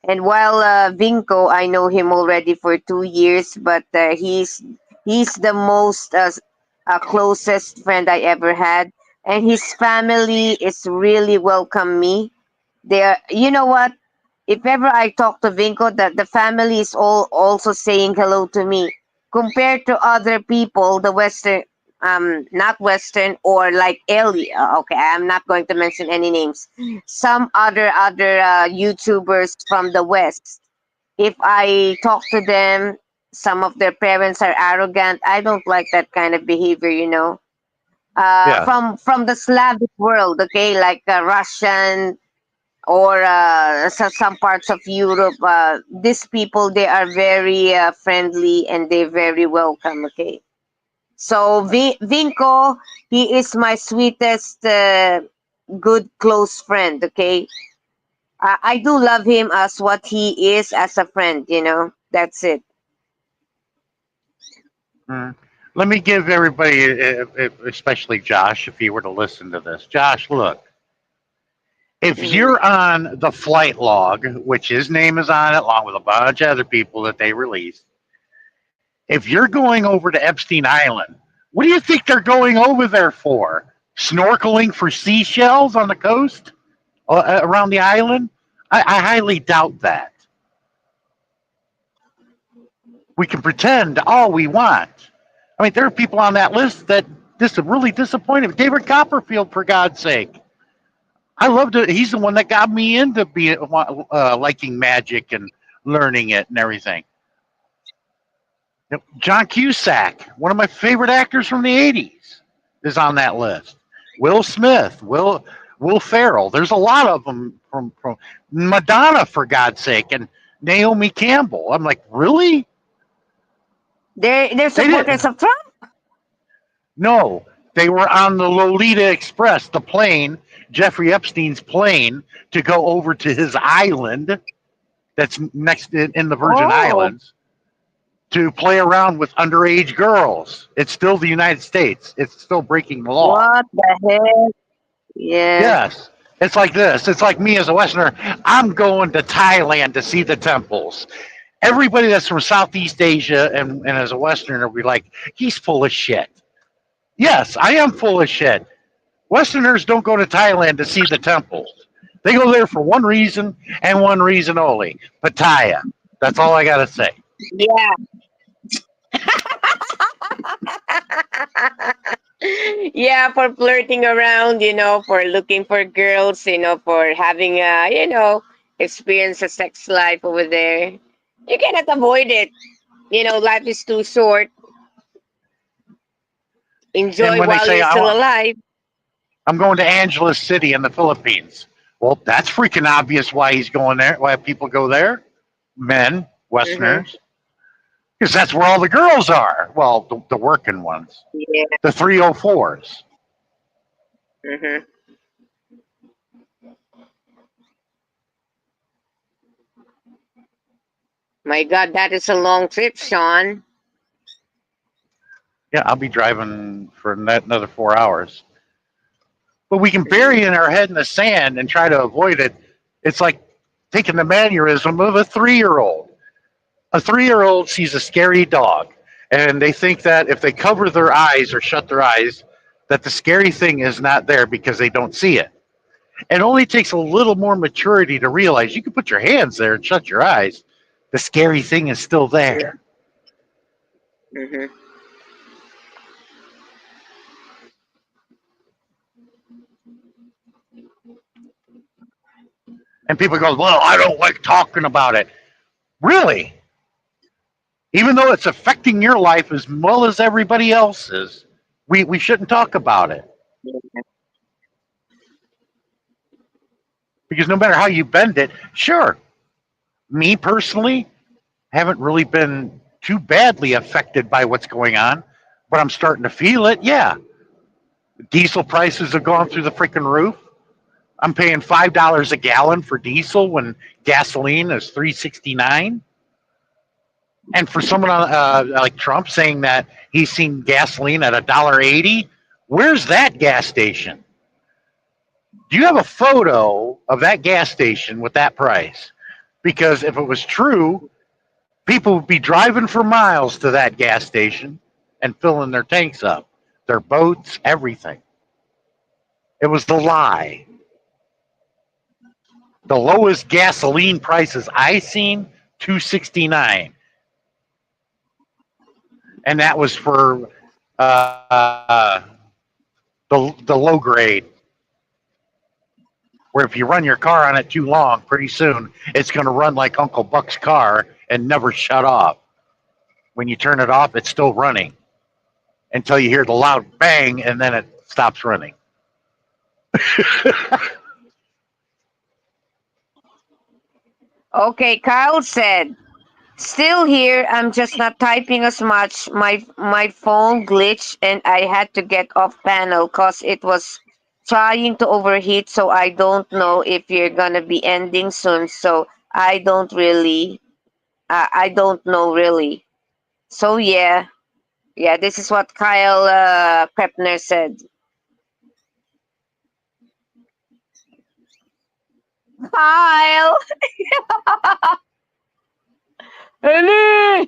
and while Vinco, I know him already for 2 years. But he's the most closest friend I ever had, and his family is really welcome me. They are, you know what? If ever I talk to Vinco, the family is all also saying hello to me. Compared to other people, the Western, not Western or like Ellie. Okay, I'm not going to mention any names. Some other YouTubers from the West. If I talk to them, some of their parents are arrogant. I don't like that kind of behavior. Yes. From the Slavic world, okay, like Russian, or some parts of Europe. These people, they are very friendly and they're very welcome. Okay, so Vinco, he is my sweetest, good close friend. Okay, I do love him as what he is as a friend. That's it. Mm. Let me give everybody, especially Josh, if he were to listen to this. Josh, look, if Hmm. you're on the flight log, which his name is on it, along with a bunch of other people that they released, if you're going over to Epstein Island, what do you think they're going over there for? Snorkeling for seashells on the coast around the island? I highly doubt that. We can pretend all we want. I mean, there are people on that list that this is really disappointed. David Copperfield, for God's sake. I loved it. He's the one that got me into liking magic and learning it and everything. John Cusack, one of my favorite actors from the '80s, is on that list. Will Smith, Will Ferrell. There's a lot of them from Madonna, for God's sake, and Naomi Campbell. I'm like, really? They're They supporters didn't. of Trump. No, they were on the Lolita Express, the plane, Jeffrey Epstein's plane, to go over to his island that's next in the Virgin Oh, Islands to play around with underage girls. It's still the United States. It's still breaking the law. what the heck? Yeah. Yes. It's like this. It's like me as a Westerner. I'm going to Thailand to see the temples. Everybody that's from Southeast Asia and as a Westerner will be like, he's full of shit. Yes, I am full of shit. Westerners don't go to Thailand to see the temples. They go there for one reason and one reason only: Pattaya. That's all I got to say. Yeah. Yeah, for flirting around, for looking for girls, for having experience a sex life over there. You cannot avoid it. Life is too short. And Enjoy when they while say, you're still alive. I'm going to Angeles City in the Philippines, well, that's freaking obvious why he's going there, why people go there. Men, Mm-hmm. Westerners, because that's where all the girls are. Well, the working ones, Yeah. the 304s. Mm-hmm. My God, that is a long trip, Sean. Yeah, I'll be driving for another 4 hours. But we can Mm-hmm. bury in our head in the sand and try to avoid it. It's like taking the mannerism of a 3 year old. A 3 year old sees a scary dog, and they think that if they cover their eyes or shut their eyes, that the scary thing is not there because they don't see it. It only takes a little more maturity to realize you can put your hands there and shut your eyes. The scary thing is still there. Mm-hmm. And people go, well, I don't like talking about it. Really? Even though it's affecting your life as well as everybody else's, We shouldn't talk about it because no matter how you bend it, sure, me personally haven't really been too badly affected by what's going on, but I'm starting to feel it. Yeah, diesel prices have gone through the freaking roof. I'm paying $5 a gallon for diesel when gasoline is $3.69. And for someone like Trump saying that he's seen gasoline at $1.80, where's that gas station? Do you have a photo of that gas station with that price? Because if it was true, people would be driving for miles to that gas station and filling their tanks up, their boats, everything. It was the lie. The lowest gasoline prices I seen, 269, and that was for the low grade. Where if you run your car on it too long, pretty soon it's going to run like Uncle Buck's car and never shut off. When you turn it off, it's still running until you hear the loud bang, and then it stops running. Okay, Kyle said, still here. I'm just not typing as much. My phone glitched and I had to get off panel cause it was trying to overheat. So I don't know if you're gonna be ending soon. So I don't really. I don't know really. So yeah, yeah. This is what Kyle Prepner said. Kyle, hello.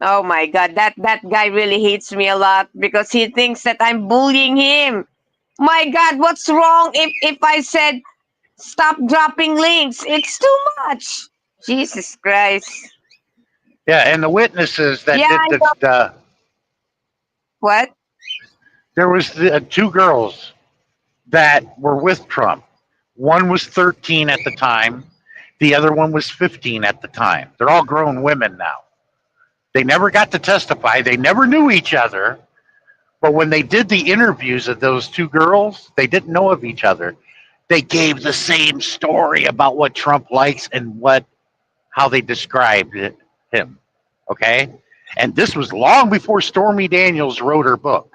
Oh my god, that guy really hates me a lot because he thinks that I'm bullying him. My god, what's wrong if I said stop dropping links? It's too much. Jesus Christ. Yeah, and the witnesses that Yeah, did I know. What? there was two girls that were with Trump. One was 13 at the time. The other one was 15 at the time. They're all grown women now. They never got to testify. They never knew each other. But when they did the interviews of those two girls, they didn't know of each other. They gave the same story about what Trump likes and what how they described him. Okay, and this was long before Stormy Daniels wrote her book.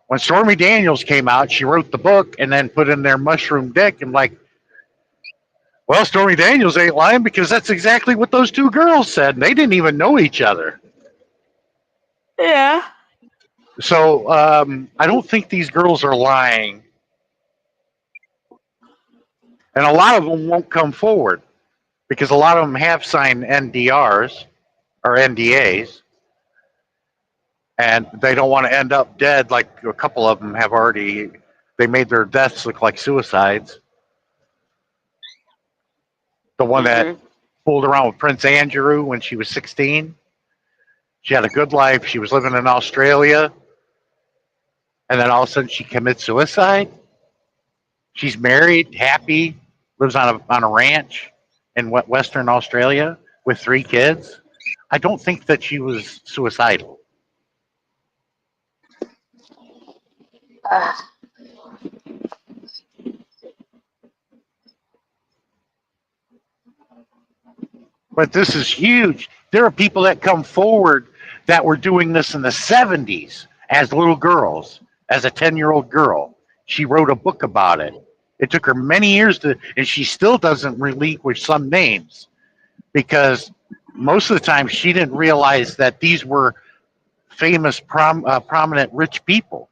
When Stormy Daniels came out, she wrote the book and then put in their mushroom dick and like, well, Stormy Daniels ain't lying because that's exactly what those two girls said. And they didn't even know each other. Yeah. So I don't think these girls are lying, and a lot of them won't come forward because a lot of them have signed NDRs or NDAs, and they don't want to end up dead like a couple of them have already. They made their deaths look like suicides. The one that Mm-hmm. fooled around with Prince Andrew when she was 16. She had a good life. She was living in Australia, and then all of a sudden she commits suicide. She's married, happy, lives on a ranch in Western Australia with three kids. I don't think that she was suicidal. But this is huge. There are people that come forward that were doing this in the 70s as little girls, as a 10-year-old girl. She wrote a book about it. It took her many years to, and she still doesn't relinquish some names because most of the time she didn't realize that these were famous, prominent, rich people.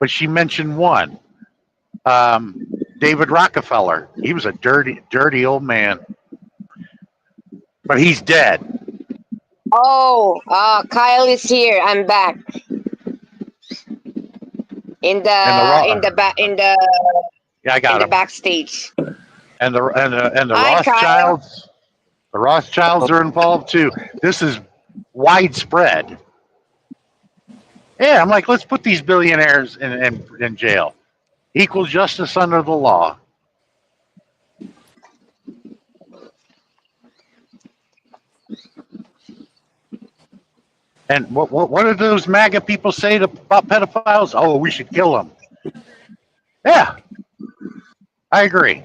But she mentioned one, David Rockefeller. He was a dirty, dirty old man, but he's dead. Oh, Kyle is here. I'm back in And the the raw, in the back yeah, I in got the him. backstage. And the Hi, Kyle. Rothschilds, the Rothschilds are involved too. This is widespread. Yeah, I'm like, let's put these billionaires in jail. Equal justice under the law. And what do those MAGA people say about pedophiles? Oh, we should kill them. Yeah, I agree.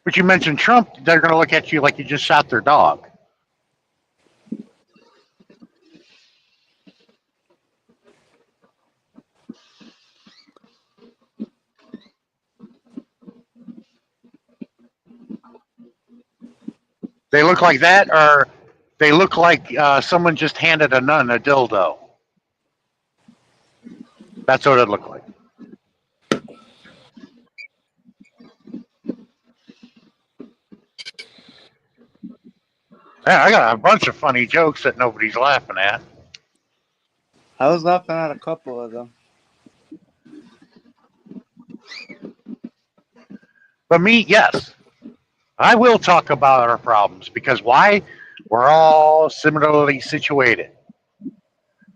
But you mentioned Trump, they're going to look at you like you just shot their dog. They look like that, or they look like someone just handed a nun a dildo. That's what it looked like. Yeah, I got a bunch of funny jokes that nobody's laughing at. I was laughing at a couple of them. But me, yes, I will talk about our problems because why? We're all similarly situated.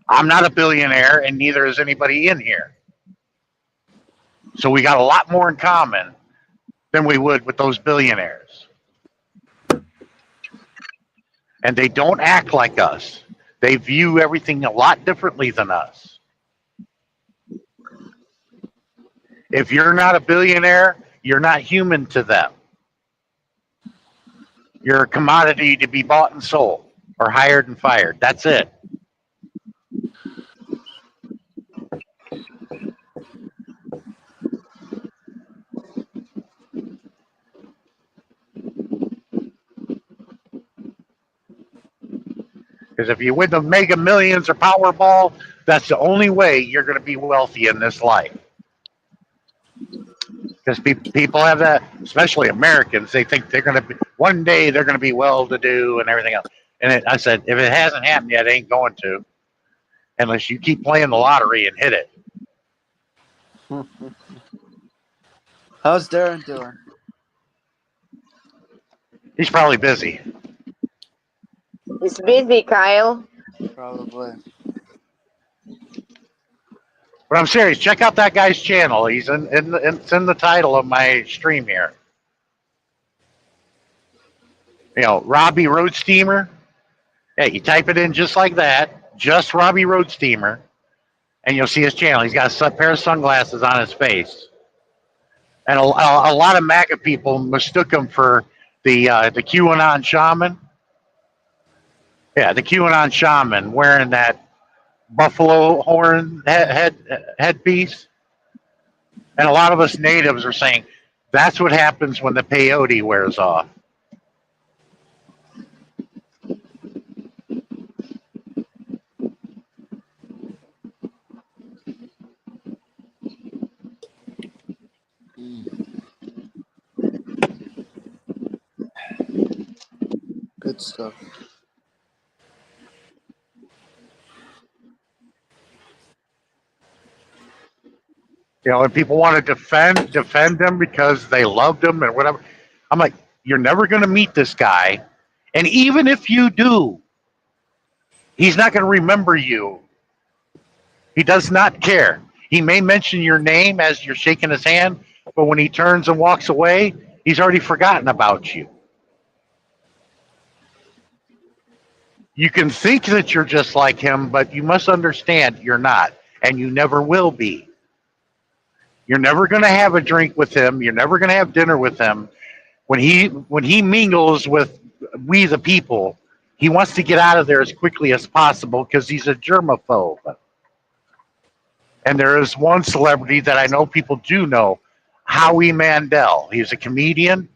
I'm not a billionaire, and neither is anybody in here. So we got a lot more in common than we would with those billionaires. And they don't act like us. They view everything a lot differently than us. If you're not a billionaire, you're not human to them. You're a commodity to be bought and sold or hired and fired. That's it. Because if you win the Mega Millions or Powerball, that's the only way you're going to be wealthy in this life. Because people have that, especially Americans, they think they're going to be, one day they're going to be well-to-do and everything else. And I said, if it hasn't happened yet, it ain't going to, unless you keep playing the lottery and hit it. How's Darren doing? He's probably busy. He's busy, Kyle. Probably. But I'm serious. Check out that guy's channel. He's it's in the title of my stream here. You know, Robby Roadsteamer. Hey, you type it in just like that, just Robby Roadsteamer, and you'll see his channel. He's got a pair of sunglasses on his face. And a lot of MAGA people mistook him for the QAnon shaman. Yeah, the QAnon shaman wearing that buffalo horn headpiece. And a lot of us natives are saying that's what happens when the peyote wears off. Good stuff. You know, and people want to defend them because they loved him and whatever. I'm like, you're never going to meet this guy, and even if you do, he's not going to remember you. He does not care. He may mention your name as you're shaking his hand, but when he turns and walks away, he's already forgotten about you. You can think that you're just like him, but you must understand you're not, and you never will be. You're never going to have a drink with him. You're never going to have dinner with him. When he mingles with we the people, he wants to get out of there as quickly as possible because he's a germaphobe. And there is one celebrity that I know people do know, Howie Mandel. He's a comedian,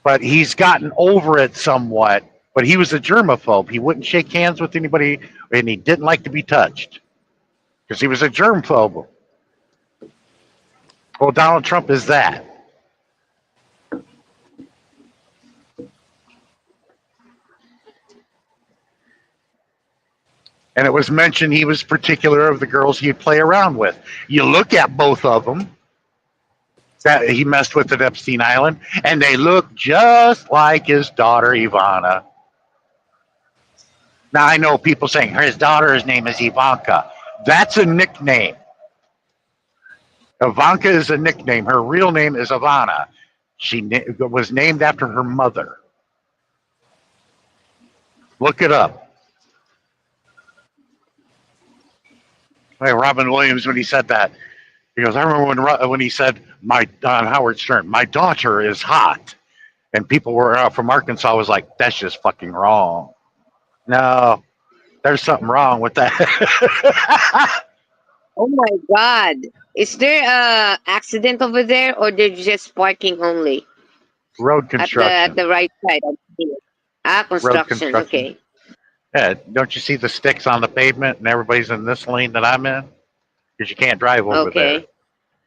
but he's gotten over it somewhat. But he was a germaphobe. He wouldn't shake hands with anybody, and he didn't like to be touched because he was a germphobe. Well, Donald Trump is that. And it was mentioned he was particular of the girls he'd play around with. You look at both of them that he messed with at Epstein Island, and they look just like his daughter, Ivana. Now, I know people saying his daughter's name is Ivanka. That's a nickname. Ivanka is a nickname. Her real name is Ivana. Was named after her mother. Look it up. Hey, Robin Williams, when he said that, he goes, I remember when he said, on Howard Stern, my daughter is hot. And people were from Arkansas was like, that's just fucking wrong. No, there's something wrong with that. Oh my God. Is there a accident over there, or they're just parking only Road at construction. the right side? Road Construction. construction. Okay. Yeah, don't you see the sticks on the pavement and everybody's in this lane that I'm in? Because you can't drive over there. Okay.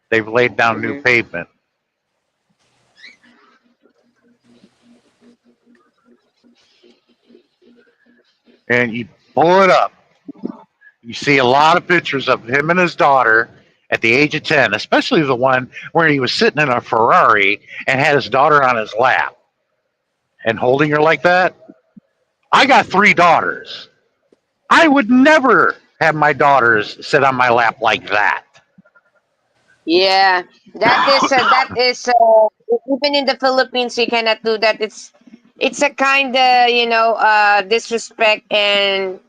They've laid down new Hmm. pavement. And you pull it up. You see a lot of pictures of him and his daughter at the age of 10, especially the one where he was sitting in a Ferrari and had his daughter on his lap and holding her like that. I got 3 daughters. I would never have my daughters sit on my lap like that. Yeah, that is even in the Philippines you cannot do that. It's a kind of disrespect, and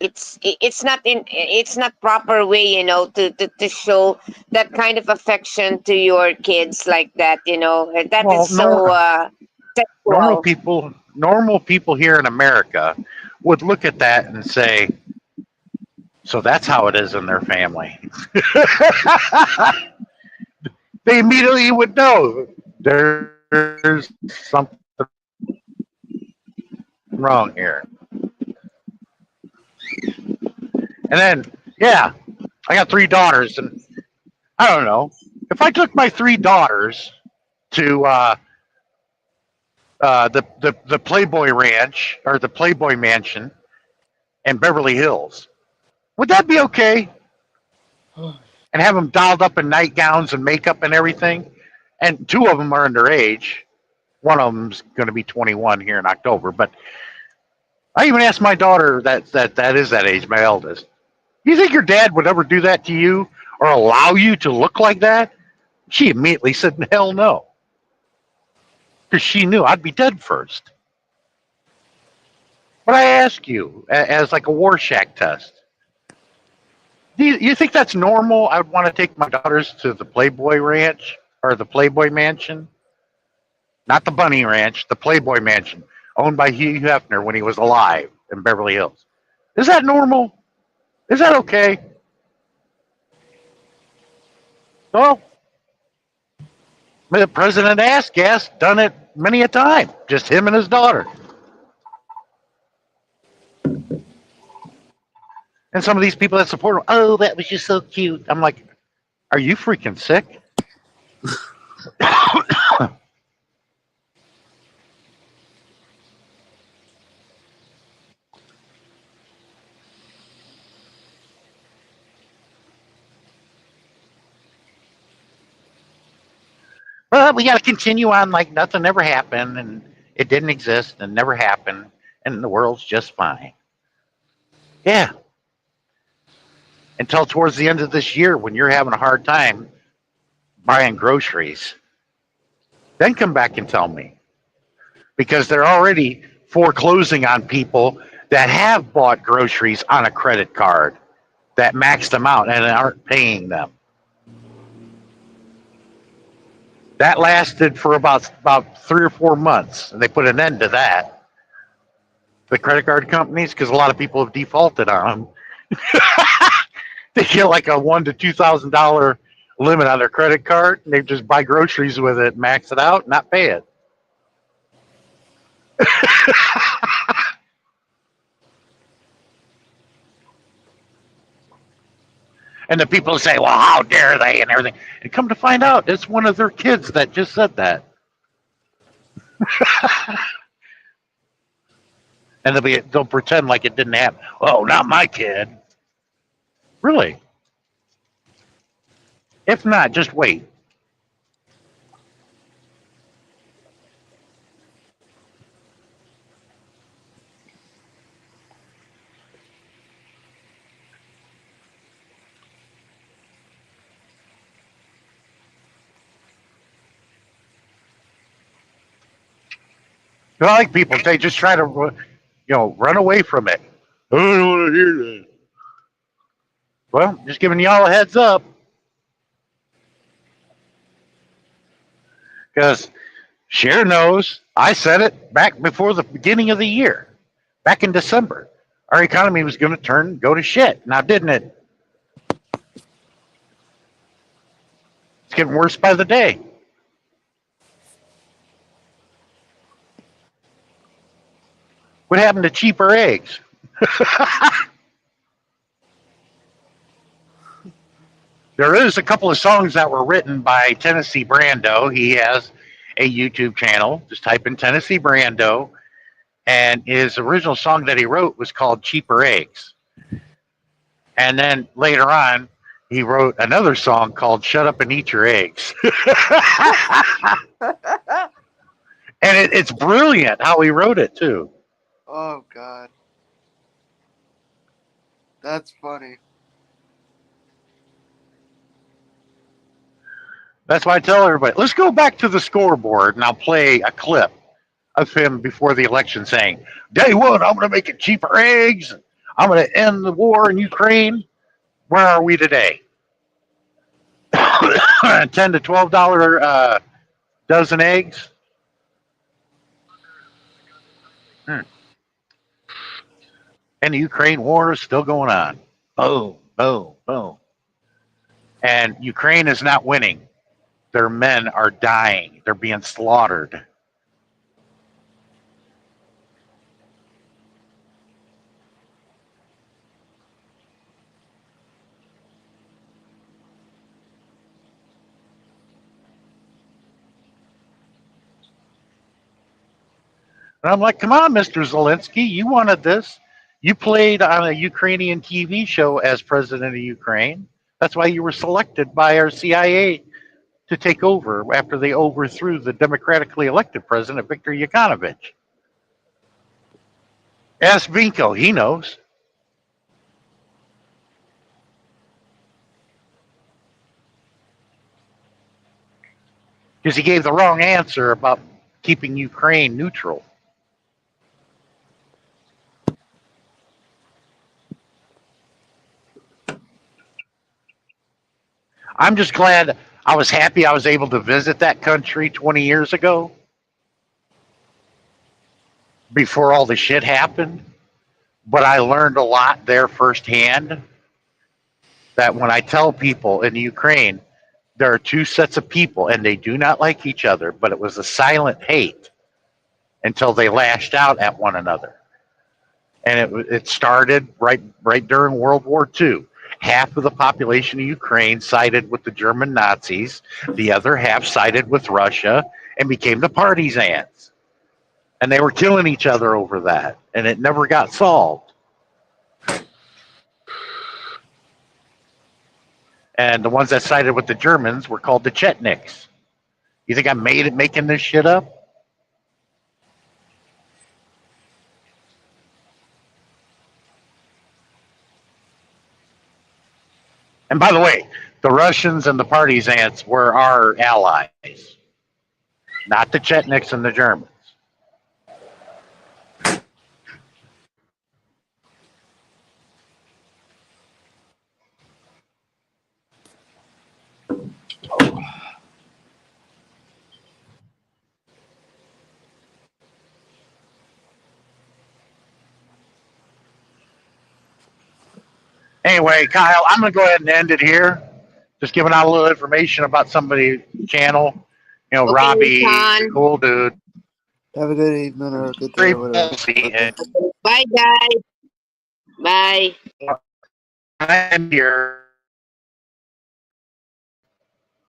it's not proper way, to show that kind of affection to your kids like that. That is Well, so normal sexual. people, normal people here in America would look at that and say, "So that's how it is in their family." They immediately would know there's something wrong here. And then, yeah, I got 3 daughters, and I don't know if I took my 3 daughters to the Playboy Ranch or the Playboy Mansion in Beverly Hills. Would that be okay? And have them dolled up in nightgowns and makeup and everything? And 2 of them are underage. One of them's going to be 21 here in October. But I even asked my daughter that is that age, my eldest. You think your dad would ever do that to you or allow you to look like that? She immediately said, hell no. Because she knew I'd be dead first. But I ask you, as like a Warshak test, do you think that's normal? I would want to take my daughters to the Playboy Ranch or the Playboy Mansion, not the Bunny Ranch, the Playboy Mansion, owned by Hugh Hefner when he was alive in Beverly Hills. Is that normal? Is that okay? Well, the president asked gas done it many a time, just him and his daughter. And some of these people that support him, oh, that was just so cute. I'm like, are you freaking sick? But we got to continue on like nothing ever happened and it didn't exist and never happened and the world's just fine. Yeah. Until towards the end of this year when you're having a hard time buying groceries, then come back and tell me. Because they're already foreclosing on people that have bought groceries on a credit card that maxed them out and aren't paying them. That lasted for about 3 or 4 months, and they put an end to that. The credit card companies, because a lot of people have defaulted on them. They get like a $1,000 to $2,000 limit on their credit card, and they just buy groceries with it, max it out, not pay it. And the people say, "Well, how dare they?" and everything. And come to find out, it's one of their kids that just said that. And they'll pretend like it didn't happen. Oh, not my kid. Really? If not, just wait. I like people. They just try to, run away from it. I don't want to hear that. Well, just giving y'all a heads up, because Cher knows. I said it back before the beginning of the year, back in December. Our economy was going to go to shit. Now, didn't it? It's getting worse by the day. What happened to cheaper eggs? There is a couple of songs that were written by Tennessee Brando. He has a YouTube channel. Just type in Tennessee Brando. And his original song that he wrote was called Cheaper Eggs. And then later on, he wrote another song called Shut Up and Eat Your Eggs. And it's brilliant how he wrote it, too. Oh God, that's funny. That's why I tell everybody, let's go back to the scoreboard and I'll play a clip of him before the election saying, day one, I'm going to make it cheaper eggs. I'm going to end the war in Ukraine. Where are we today? $10 to $12 dozen eggs. And the Ukraine war is still going on. Boom, boom, boom. And Ukraine is not winning. Their men are dying. They're being slaughtered. And I'm like, come on, Mr. Zelensky, you wanted this. You played on a Ukrainian TV show as president of Ukraine. That's why you were selected by our CIA to take over after they overthrew the democratically elected president, Viktor Yanukovych. Ask Vinko, he knows. Because he gave the wrong answer about keeping Ukraine neutral. I'm just glad I was happy I was able to visit that country 20 years ago before all the shit happened. But I learned a lot there firsthand that when I tell people in Ukraine, there are two sets of people and they do not like each other, but it was a silent hate until they lashed out at one another. And it started right during World War II. Half of the population of Ukraine sided with the German Nazis. The other half sided with Russia and became the partisans. And they were killing each other over that. And it never got solved. And the ones that sided with the Germans were called the Chetniks. You think I'm making this shit up? And by the way, the Russians and the partisans were our allies, not the Chetniks and the Germans. Anyway, Kyle, I'm going to go ahead and end it here. Just giving out a little information about somebody's channel. Okay, Robbie, Sean. cool dude. Have a good evening or a good day Very or whatever. ballsy, and Bye, guys. Bye. I'm here.